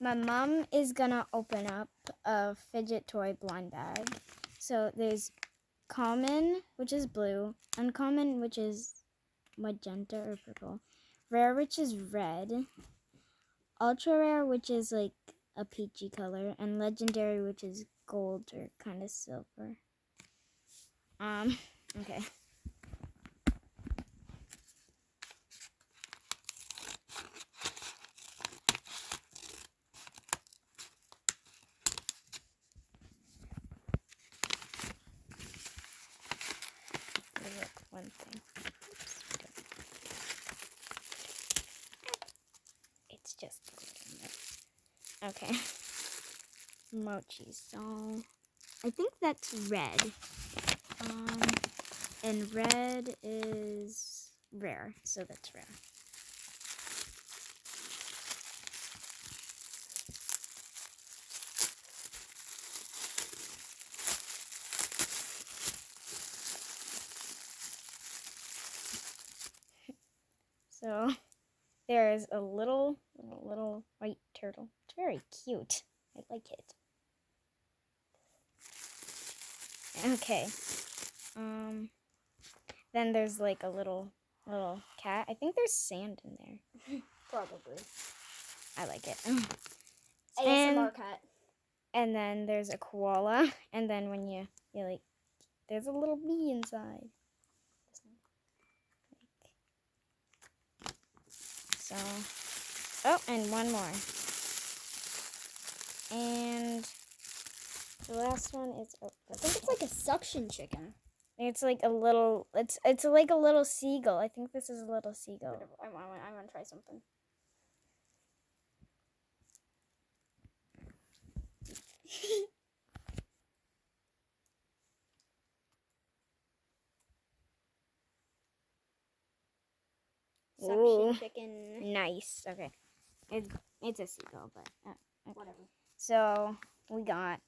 My mom is gonna open up a fidget toy blind bag. So there's common, which is blue, uncommon, which is magenta or purple, rare, which is red, ultra rare, which is like a peachy color, and legendary, which is gold or kind of silver. Okay. Look, one thing. It's just okay. Mochi. So I think that's red. And red is rare, so that's rare. So there's a little white turtle. It's very cute. I like it. Okay. Then there's like a little cat. I think there's sand in there. Probably. I like it. ASMR cat. And then there's a koala. And then when you like, there's a little bee inside. So, oh, and one more. And the last one is, I think it's like a suction chicken. it's like a little, it's like a little seagull. I think this is a little seagull. Whatever. I want to try something. Suction chicken. Nice. Okay. It's a seagull, but okay. Whatever. So we got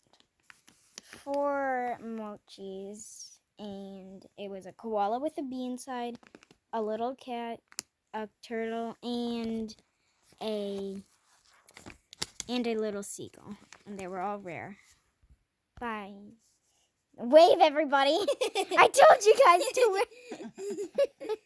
4 mochis, and it was a koala with a bee inside, a little cat, a turtle, and a little seagull, and they were all rare. Bye. Wave, everybody! I told you guys to wave.